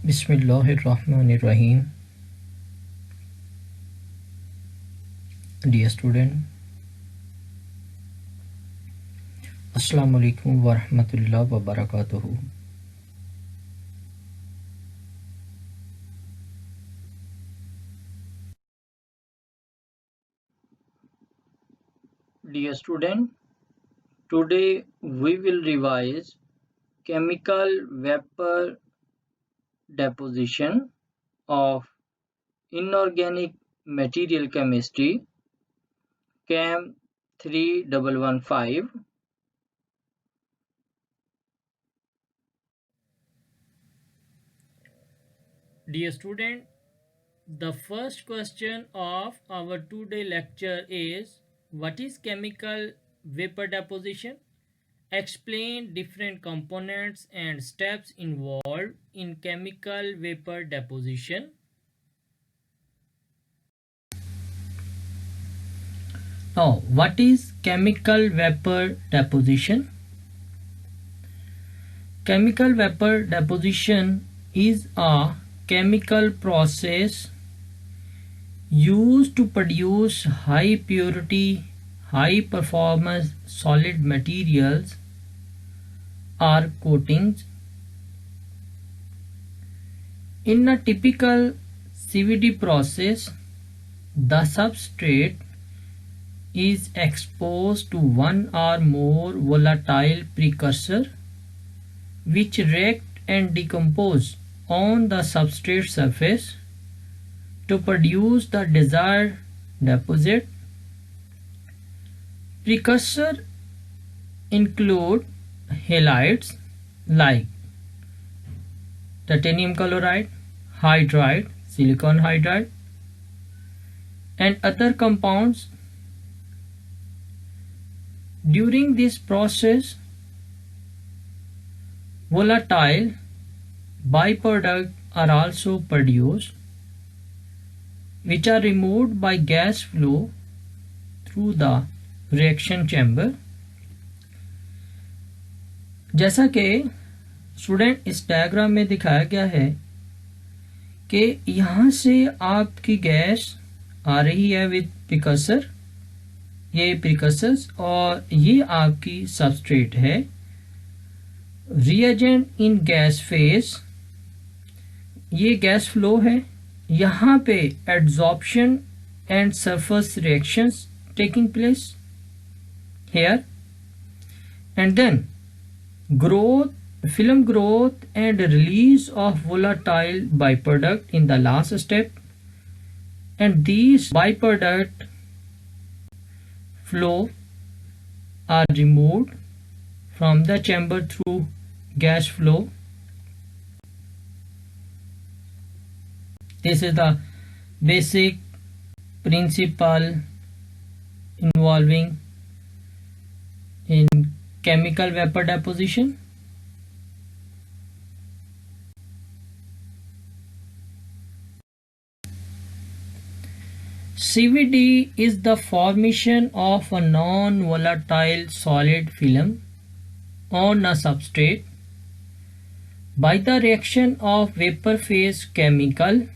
Bismillahirrahmanirrahim. Dear student, Assalamu alaikum wa rahmatullahi wa barakatuhu. Dear student, today we will revise chemical vapor deposition of inorganic material chemistry, Chem 3115. Dear student, the first question of our today lecture is, what is chemical vapor deposition? Explain different components and steps involved in chemical vapor deposition. Now, what is chemical vapor deposition? Chemical vapor deposition is a chemical process used to produce high purity, high performance solid materials or coatings. In a typical CVD process, the substrate is exposed to one or more volatile precursor which react and decompose on the substrate surface to produce the desired deposit. Precursor include halides like titanium chloride, hydride, silicon hydride, and other compounds. During this process, volatile byproducts are also produced, which are removed by gas flow through the reaction chamber. जैसा कि student इस diagram में दिखाया गया है कि यहाँ से आपकी गैस आ रही है विद प्रिकर्सर, ये प्रिकर्सर्स, और ये आपकी सबस्ट्रेट है. रिएजेंट इन गैस फेज, ये गैस फ्लो है. यहाँ पे adsorption and surface reactions taking place here, and then film growth and release of volatile byproduct in the last step, and these byproduct flow are removed from the chamber through gas flow. This is the basic principle involving in chemical vapor deposition. CVD is the formation of a non-volatile solid film on a substrate by the reaction of vapor phase chemical,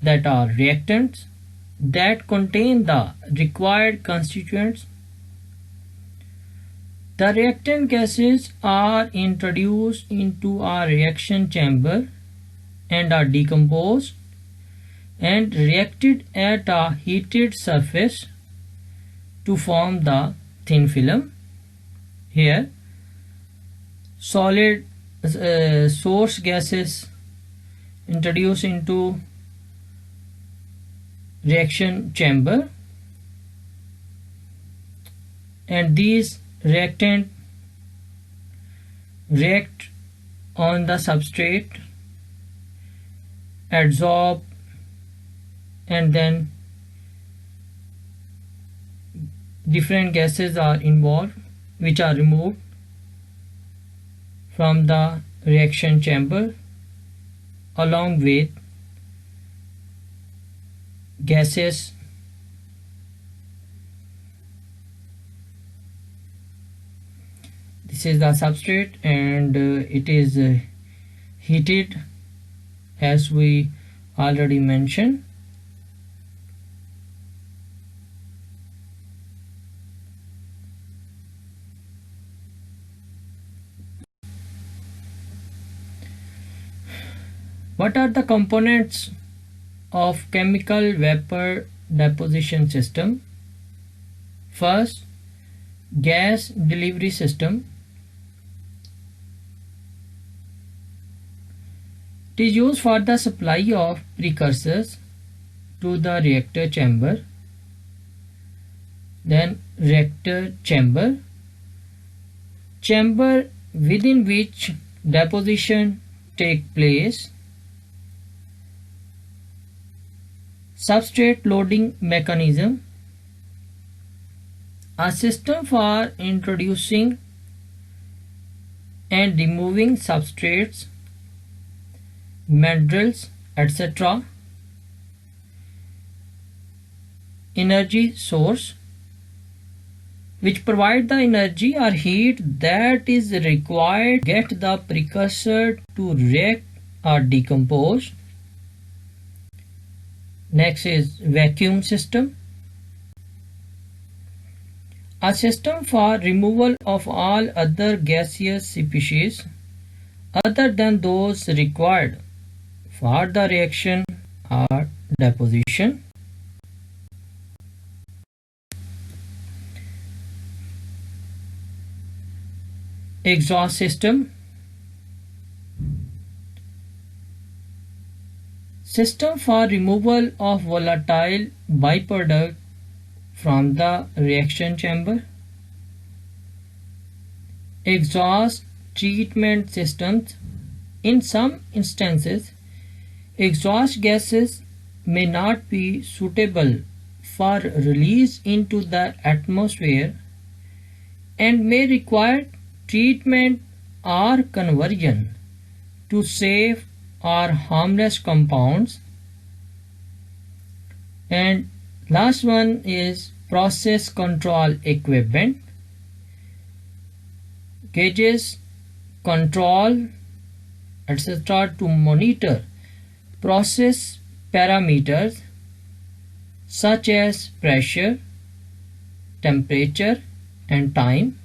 that are reactants, that contain the required constituents. The reactant gases are introduced into a reaction chamber and are decomposed and reacted at a heated surface to form the thin film. Here, solid source gases introduced into reaction chamber, and these reactant react on the substrate, adsorb, and then different gases are involved which are removed from the reaction chamber along with gases this is the substrate, and it is heated, as we already mentioned. What are the components of chemical vapor deposition system? First, gas delivery system. It is used for the supply of precursors to the reactor chamber. Then reactor chamber, chamber within which deposition take place. Substrate loading mechanism, a system for introducing and removing substrates, mandrels, etc. Energy source, which provide the energy or heat that is required to get the precursor to react or decompose. Next is vacuum system, a system for removal of all other gaseous species other than those required for the reaction or deposition. Exhaust system, system for removal of volatile byproduct from the reaction chamber. Exhaust treatment systems, in some instances exhaust gases may not be suitable for release into the atmosphere and may require treatment or conversion to safe or harmless compounds. And last one is process control equipment, gauges, control, etc. to monitor process parameters such as pressure, temperature and time.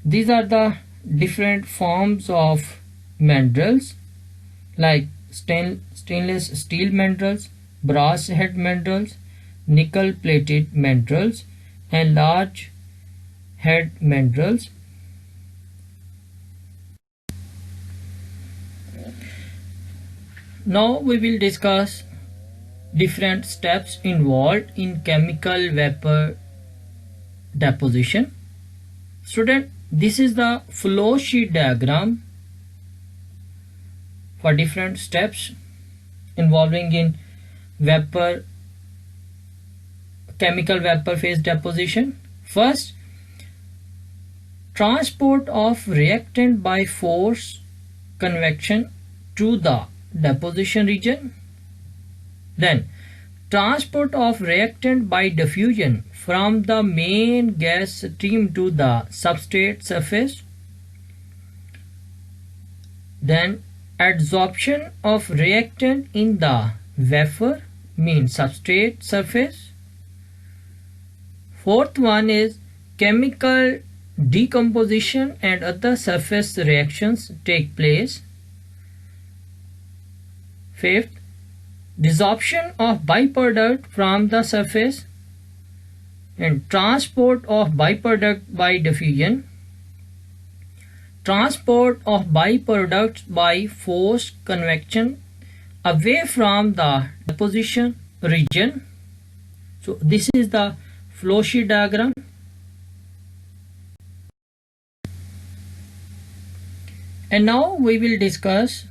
These are the different forms of mandrels, like stainless steel mandrels, brass head mandrels, nickel plated mandrels and large head mandrels. Now we will discuss different steps involved in chemical vapor deposition. Student, this is the flow sheet diagram for different steps involving in chemical vapor phase deposition. First, transport of reactant by force convection to the deposition region. Then transport of reactant by diffusion from the main gas stream to the substrate surface. Then adsorption of reactant in the wafer, means substrate surface. Fourth one is chemical decomposition and other surface reactions take place. Fifth, desorption of byproduct from the surface and transport of byproduct by diffusion. Transport of byproducts by forced convection away from the deposition region. So this is the flow sheet diagram. And now we will discuss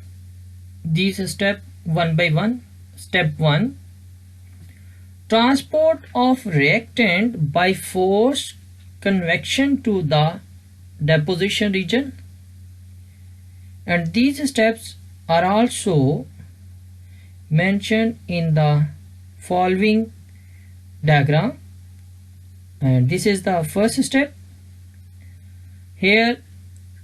these steps one by one. Step 1, transport of reactant by forced convection to the deposition region. And these steps are also mentioned in the following diagram. And this is the first step. Here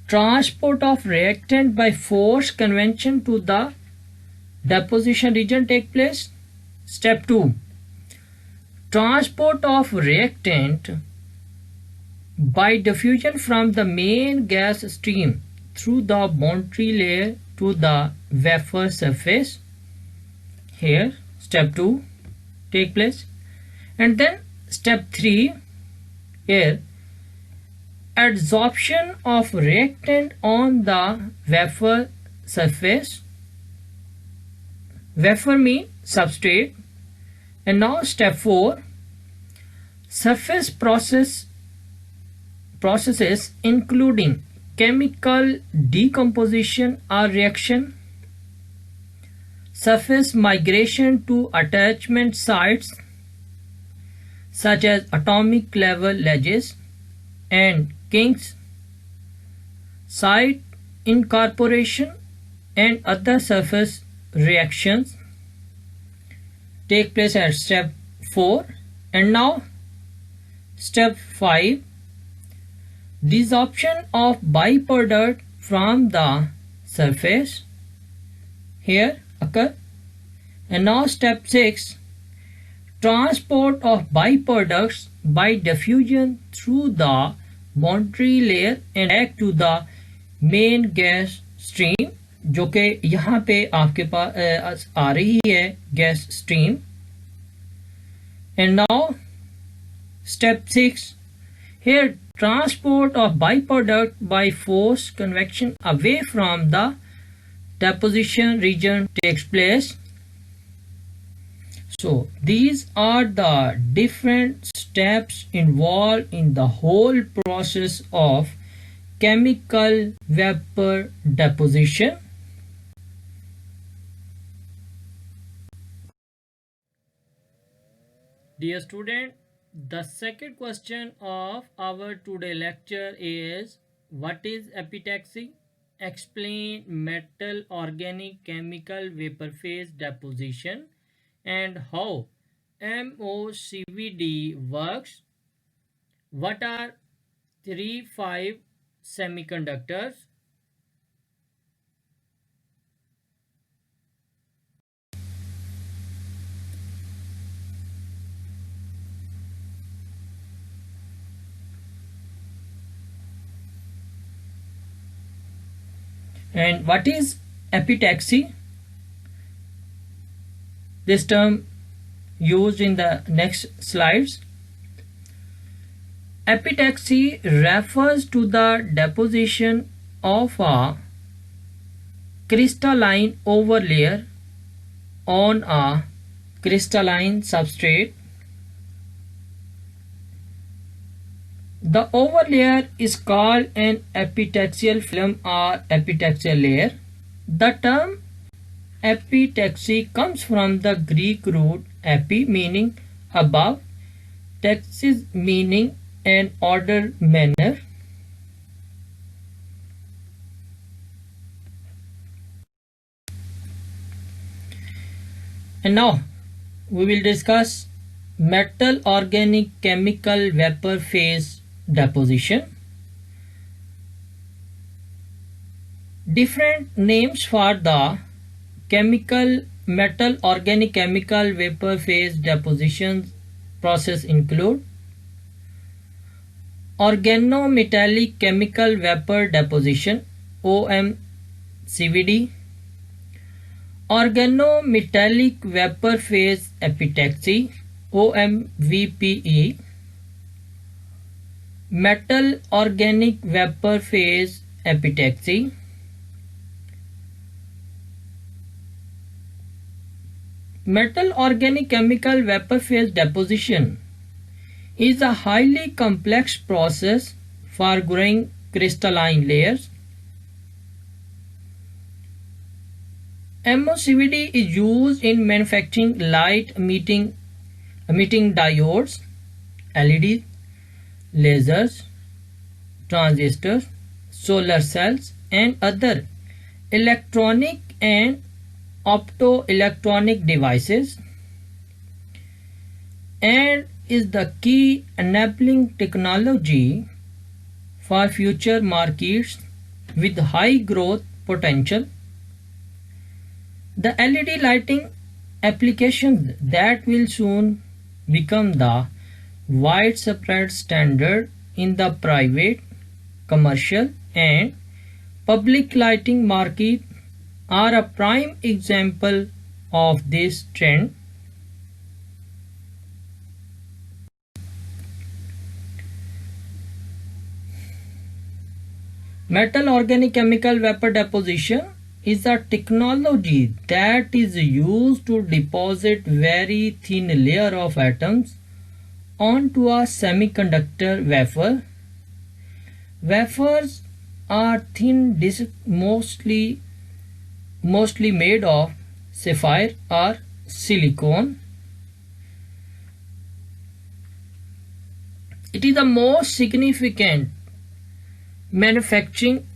transport of reactant by force convection to the deposition region take place. Step 2. Transport of reactant by diffusion from the main gas stream through the boundary layer to the wafer surface. Here step 2 take place. And then step 3, here adsorption of reactant on the wafer surface. Wafer mean substrate. And now step 4, surface processes including chemical decomposition or reaction, surface migration to attachment sites such as atomic level ledges and kinks, site incorporation and other surface reactions take place at step 4. And now step 5, desorption of byproduct from the surface here occur. And now step 6, transport of byproducts by diffusion through the boundary layer and back to the main gas stream, जो कि यहाँ पे आपके पास आ रही है gas stream. And now step 6, here transport of byproduct by force convection away from the deposition region takes place. So these are the different steps involved in the whole process of chemical vapor deposition. Dear student, the second question of our today lecture is, what is epitaxy? Explain metal organic chemical vapor phase deposition and how MOCVD works. What are 3,5 semiconductors? And what is epitaxy? This term used in the next slides. Epitaxy refers to the deposition of a crystalline overlayer on a crystalline substrate. The overlayer is called an epitaxial film or epitaxial layer. The term epitaxy comes from the Greek root epi meaning above, taxis meaning an ordered manner. And now we will discuss metal organic chemical vapor phase deposition. Different names for the metal organic chemical vapor phase deposition process include organometallic chemical vapor deposition OMCVD, organometallic vapor phase epitaxy OMVPE, metal organic vapor phase epitaxy. Metal organic chemical vapor phase deposition is a highly complex process for growing crystalline layers. MOCVD is used in manufacturing light emitting diodes, LEDs, lasers, transistors, solar cells, and other electronic and optoelectronic devices, and is the key enabling technology for future markets with high growth potential. The LED lighting application that will soon become the widespread standard in the private, commercial and public lighting market are a prime example of this trend. Metal organic chemical vapor deposition is a technology that is used to deposit very thin layer of atoms onto a semiconductor wafer. Wafers are thin discs mostly made of sapphire or silicon. It is the most significant manufacturing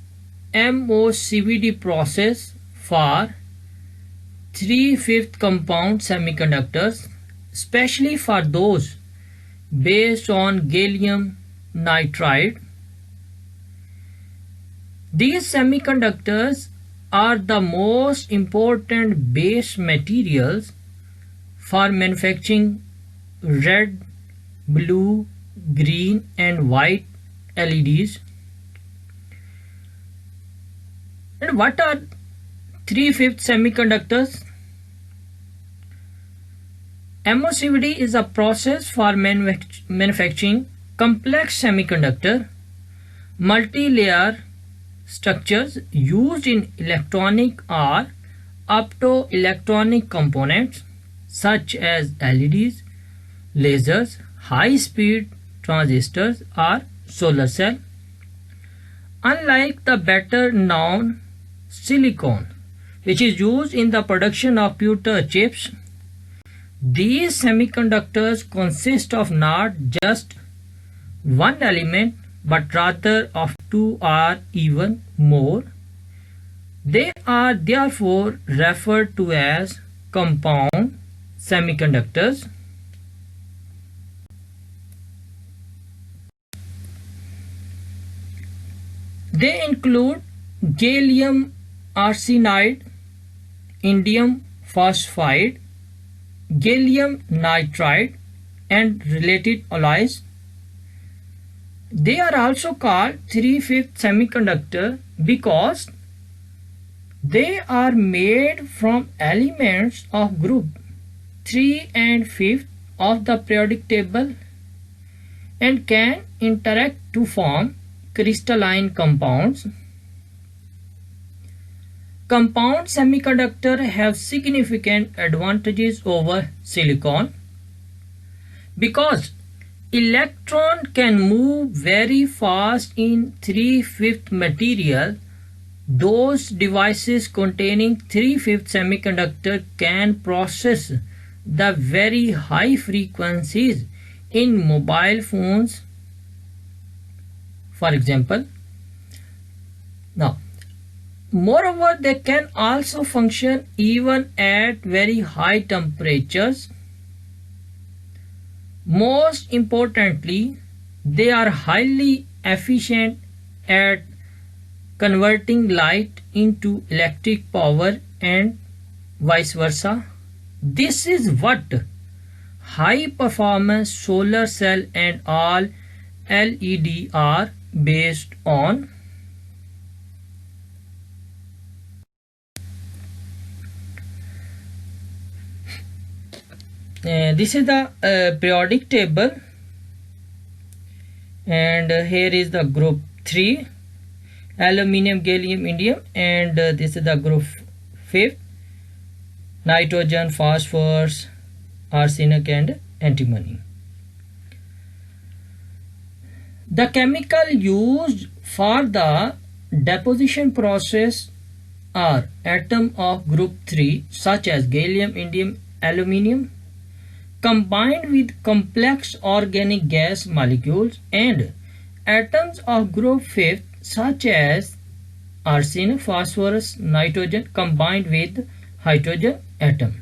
MOCVD process for 3/5 compound semiconductors, especially for those based on gallium nitride. These semiconductors are the most important base materials for manufacturing red, blue, green and white LEDs. And what are 3/5 semiconductors? MOCVD is a process for manufacturing complex semiconductor multi-layer structures used in electronic or optoelectronic components such as LEDs, lasers, high-speed transistors or solar cell. Unlike the better known silicon, which is used in the production of pewter chips, these semiconductors consist of not just one element but rather of two or even more. They are therefore referred to as compound semiconductors. They include gallium arsenide, indium phosphide, gallium nitride and related alloys. They are also called 3/5 semiconductor because they are made from elements of group 3 and 5 of the periodic table and can interact to form crystalline compounds. Compound semiconductors have significant advantages over silicon because electron can move very fast in 3/5 material. Those devices containing 3/5 semiconductor can process the very high frequencies in mobile phones, for example. Now, moreover, they can also function even at very high temperatures. Most importantly, they are highly efficient at converting light into electric power and vice versa. This is what high performance solar cell and all LED are based on. This is the periodic table, and here is the group 3, aluminium, gallium, indium, and this is the group 5, nitrogen, phosphorus, arsenic and antimony. The chemical used for the deposition process are atom of group 3 such as gallium, indium, aluminium combined with complex organic gas molecules, and atoms of group 5 such as arsen, phosphorus, nitrogen combined with hydrogen atom.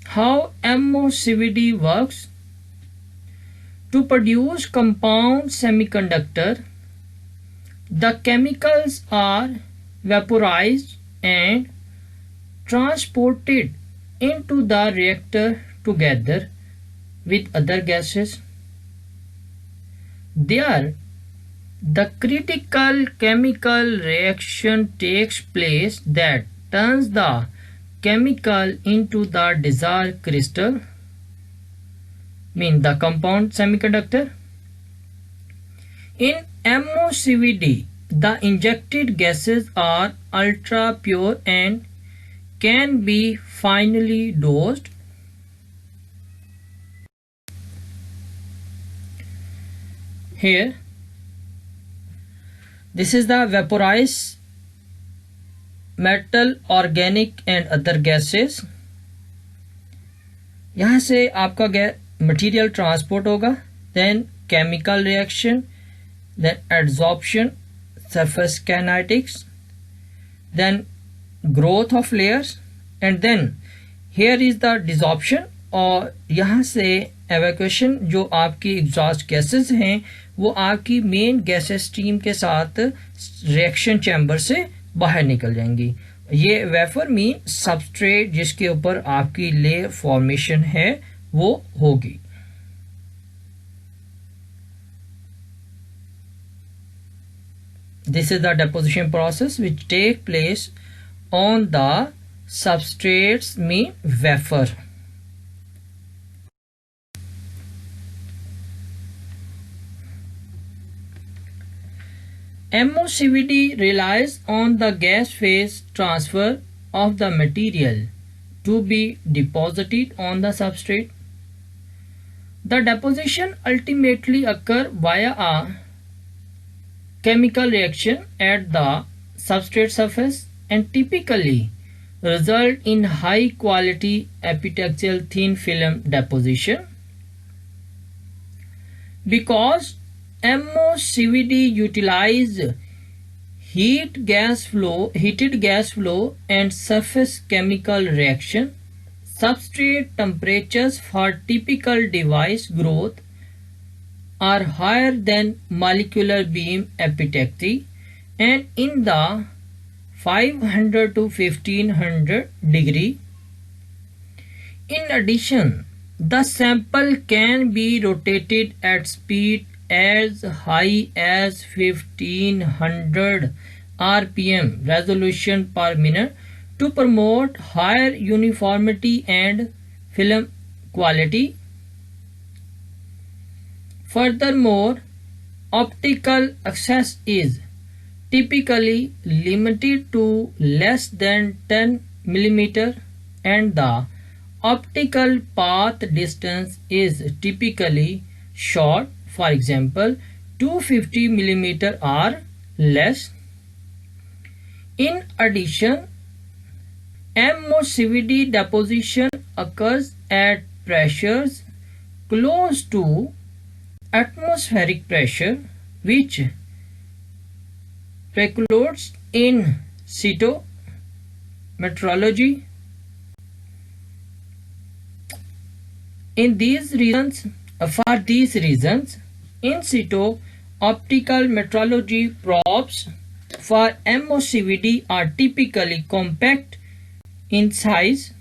How MOCVD works? To produce compound semiconductor, the chemicals are vaporized and transported into the reactor together with other gases. There, the critical chemical reaction takes place that turns the chemical into the desired crystal, mean the compound semiconductor. In MOCVD, the injected gases are ultra pure and can be finely dosed. Here, this is the vaporized metal, organic and other gases. यहाँ से आपका material transport होगा, then chemical reaction, then adsorption, surface kinetics, then growth of layers, and then here is the desorption. और यहाँ से evacuation, जो आपकी exhaust gases हैं वो आपकी मेन गैसेस स्ट्रीम के साथ रिएक्शन चैम्बर से बाहर निकल जाएंगी. ये वेफर मीन सबस्ट्रेट जिसके ऊपर आपकी लेयर फॉर्मेशन है वो होगी. This is the deposition process which take place on the substrates mean wafer. MOCVD relies on the gas phase transfer of the material to be deposited on the substrate. The deposition ultimately occurs via a chemical reaction at the substrate surface and typically result in high quality epitaxial thin film deposition. Because MOCVD utilize heated gas flow and surface chemical reaction, substrate temperatures for typical device growth are higher than molecular beam epitaxy and in the 500 to 1500 degree. In addition, the sample can be rotated at speed as high as 1500 rpm resolution per minute to promote higher uniformity and film quality. Furthermore, optical access is typically limited to less than 10 mm and the optical path distance is typically short, for example 250 mm or less. In addition, MOCVD deposition occurs at pressures close to atmospheric pressure which precludes in situ metrology. For these reasons, in situ optical metrology probes for MOCVD are typically compact in size.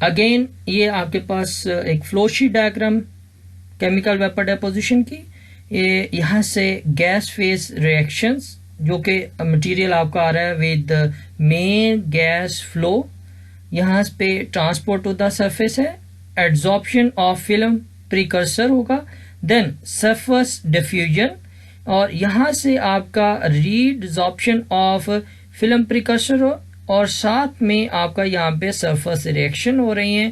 Again ये आपके पास एक flow sheet diagram chemical vapour deposition की. ये यहाँ से gas phase reactions जो कि material आपका आ रहा है विद मेन गैस फ्लो, यहाँ पे ट्रांसपोर्ट टू द सरफेस है, एड्सॉर्प्शन ऑफ फिल्म प्रीकर्सर होगा, देन सरफेस डिफ्यूजन और यहाँ से आपका रीडिसॉर्प्शन ऑफ फिल्म प्रीकर्सर हो और साथ में आपका यहाँ पे सरफेस रिएक्शन हो रही है.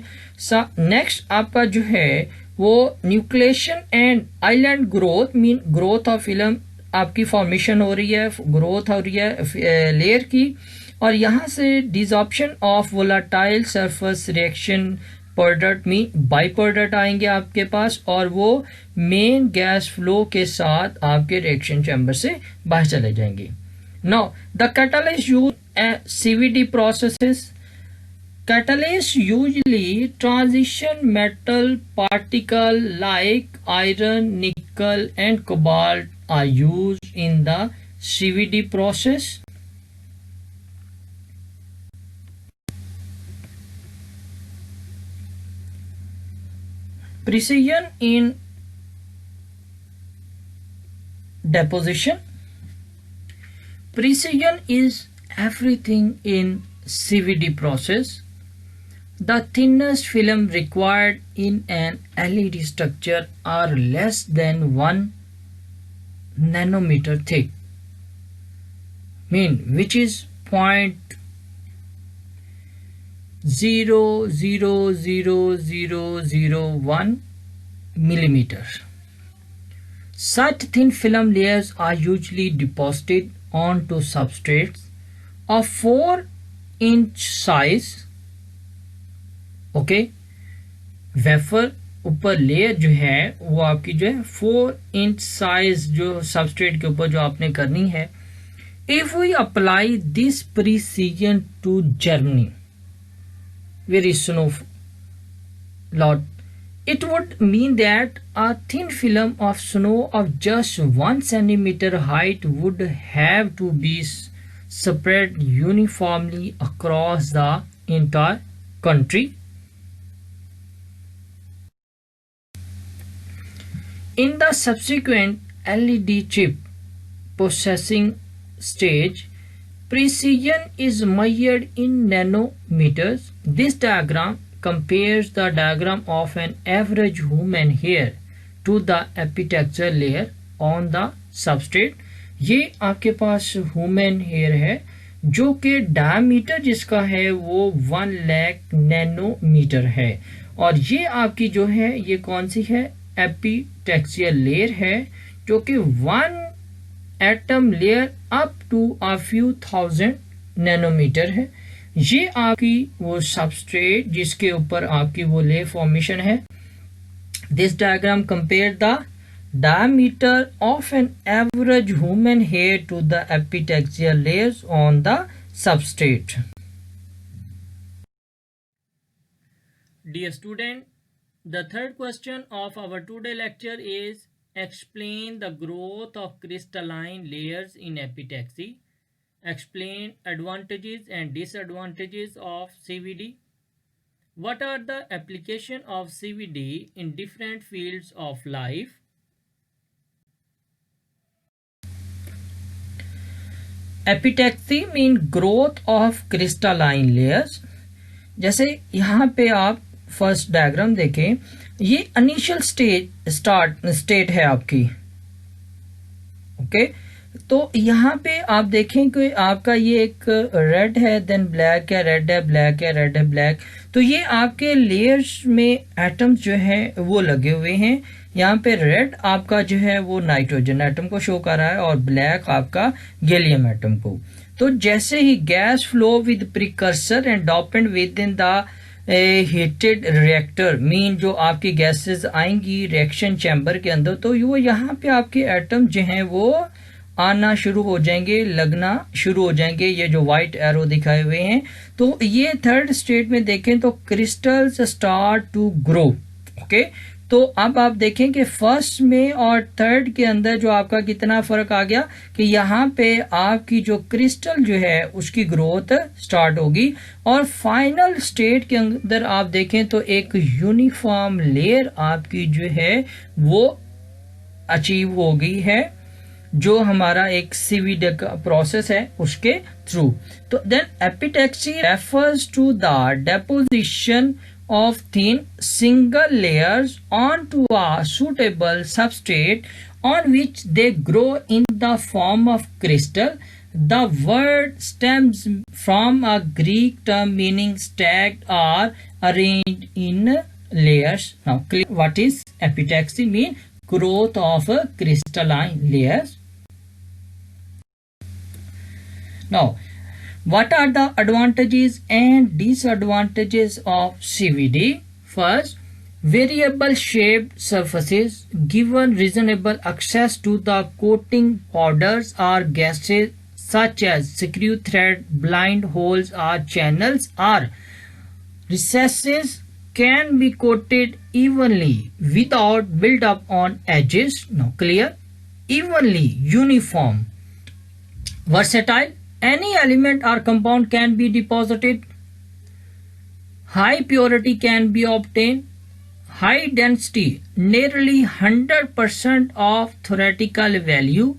नेक्स्ट आपका जो है वो nucleation and island growth mean growth of film आपकी फॉर्मेशन हो रही है, ग्रोथ हो रही है लेयर की, और यहाँ से desorption of volatile surface reaction product mean by product आएंगे आपके पास और वो मेन गैस फ्लो के साथ आपके रिएक्शन चैम्बर से बाहर चले जाएंगे. Now the catalyst use CVD processes. Catalysts usually transition metal particles like iron, nickel, and cobalt are used in the CVD process. Precision in deposition. Precision is everything in CVD process. The thinnest film required in an LED structure are less than 1 nanometer thick, which is 0.00001 millimeter. Such thin film layers are usually deposited onto substrates of 4-inch size. Okay, wafer ऊपर layer जो है वो आपकी जो है 4-inch size जो substrate के ऊपर जो आपने करनी है. If we apply this precision to Germany very snow lot, it would mean that a thin film of snow of just 1 centimeter height would have to be spread uniformly across the entire country. In the subsequent LED chip processing stage, precision is measured in nanometers. This diagram compares the diagram of an average human hair to the epitaxial layer on the substrate. ये आपके पास human hair है जो कि diameter जिसका है वो 1 lakh nanometre है, और ये आपकी जो है ये कौन सी है, एपिटैक्सियल लेयर है जो कि 1 atom layer up to a few thousand nanometre है. ये आपकी वो सबस्ट्रेट जिसके ऊपर आपकी वो लेयर फॉर्मेशन है. This diagram compare the diameter of an average human hair to the epitaxial layers on the substrate. Dear student, the third question of our today lecture is explain the growth of crystalline layers in epitaxy. Explain advantages and disadvantages of CVD. What are the applications of CVD in different fields of life? Epitaxy mean growth of crystalline layers. जैसे यहाँ पे आप first diagram देखें, ये initial state है आपकी. Okay, तो यहाँ पे आप देखें कि आपका ये एक रेड है, देन ब्लैक है, रेड है, ब्लैक है, रेड है, ब्लैक. तो ये आपके लेयर्स में एटम्स जो है वो लगे हुए हैं. यहाँ पे रेड आपका जो है वो नाइट्रोजन एटम को शो कर रहा है और ब्लैक आपका गैलियम एटम को. तो जैसे ही gas flow with precursor and dopant within the heated reactor, mean जो आपकी गैसेस आएंगी रिएक्शन चैम्बर के अंदर, तो वो यहाँ पे आपके एटम जो हैं वो आना शुरू हो जाएंगे, लगना शुरू हो जाएंगे. ये जो व्हाइट एरो दिखाए हुए हैं, तो ये थर्ड स्टेट में देखें तो crystals start to grow. Okay, तो अब आप देखें कि फर्स्ट में और थर्ड के अंदर जो आपका कितना फर्क आ गया कि यहाँ पे आपकी जो क्रिस्टल जो है उसकी ग्रोथ स्टार्ट होगी, और फाइनल स्टेट के अंदर आप देखें तो एक यूनिफॉर्म लेयर आपकी जो है वो अचीव हो गई है, जो हमारा एक सीवीडी का प्रोसेस है उसके थ्रू. तो then epitaxy refers to the deposition of thin single layers onto a suitable substrate on which they grow in the form of crystal. The word stems from a Greek term meaning stacked or arranged in layers. Now, what is epitaxy mean? Growth of crystalline layers. Now, what are the advantages and disadvantages of CVD? First, variable shaped surfaces. Given reasonable access to the coating powders or gases such as screw thread, blind holes or channels or recesses can be coated evenly without build up on edges. Now clear? Evenly, uniform, versatile. Any element or compound can be deposited. High purity can be obtained. High density, nearly 100% of theoretical value.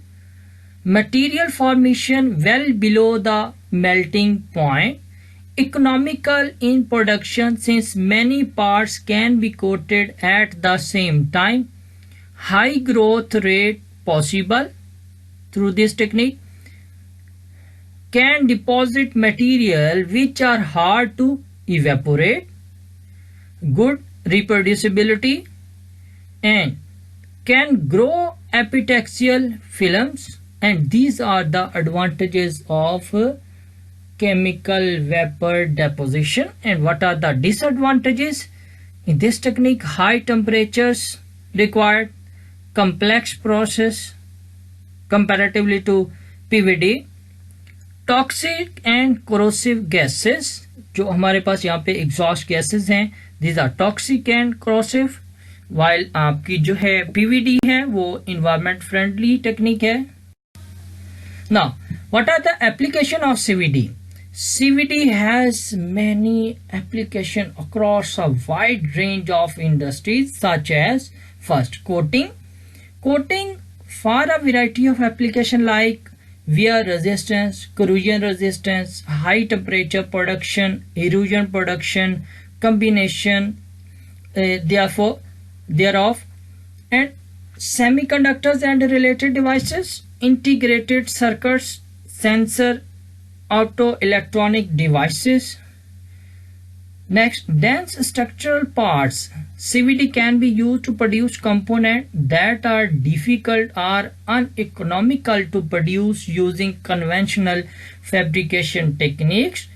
Material formation well below the melting point. Economical in production since many parts can be coated at the same time. High growth rate possible through this technique. Can deposit material which are hard to evaporate. Good reproducibility and can grow epitaxial films, and these are the advantages of chemical vapor deposition. And what are the disadvantages? In this technique, high temperatures required, complex process comparatively to PVD, toxic and corrosive gases, जो हमारे पास यहाँ पे exhaust gases हैं, these are toxic and corrosive, while आपकी जो है PVD है वो इन्वायरमेंट फ्रेंडली टेक्निक है. Now what are the application of CVD? CVD has many application across a wide range of industries such as first coating for a variety of application like wear resistance, corrosion resistance, high temperature production, erosion production, combination thereof, and semiconductors and related devices, integrated circuits, sensor, auto electronic devices. Next, dense structural parts. CVD can be used to produce components that are difficult or uneconomical to produce using conventional fabrication techniques.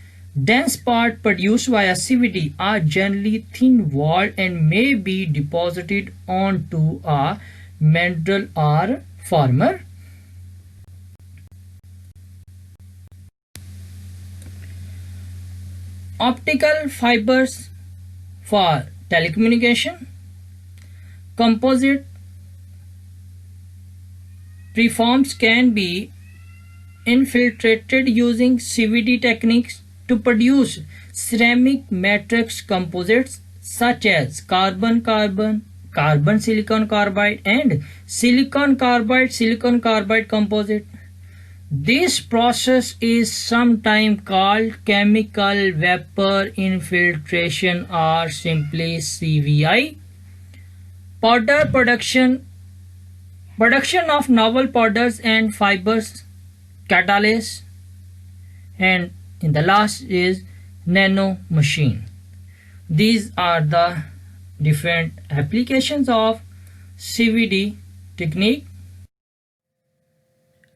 Dense parts produced via CVD are generally thin-walled and may be deposited onto a mantle or former. Optical fibers for telecommunication. Composite preforms can be infiltrated using CVD techniques to produce ceramic matrix composites such as carbon-carbon, carbon-silicon carbide and silicon carbide composite. This process is sometimes called chemical vapor infiltration or simply CVI. Powder production of novel powders and fibers, catalase, and in the last is nano machine. These are the different applications of CVD technique.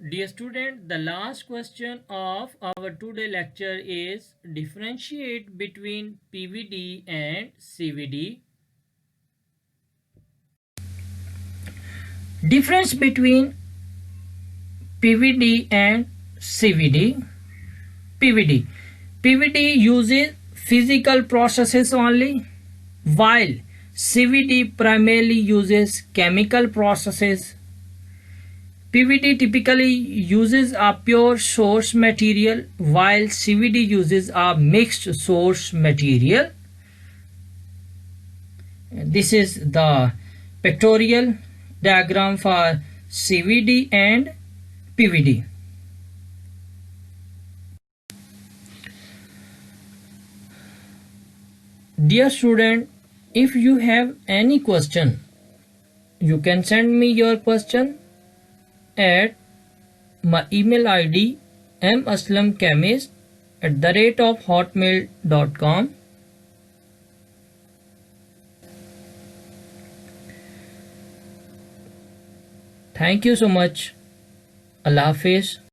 Dear student, the last question of our today lecture is differentiate between PVD and CVD. Difference between PVD and CVD. PVD uses physical processes only, while CVD primarily uses chemical processes. PVD typically uses a pure source material while CVD uses a mixed source material. This is the pictorial diagram for CVD and PVD. Dear student, if you have any question, you can send me your question at my email ID maslamchemist@hotmail.com. Thank you so much. Allah Hafiz.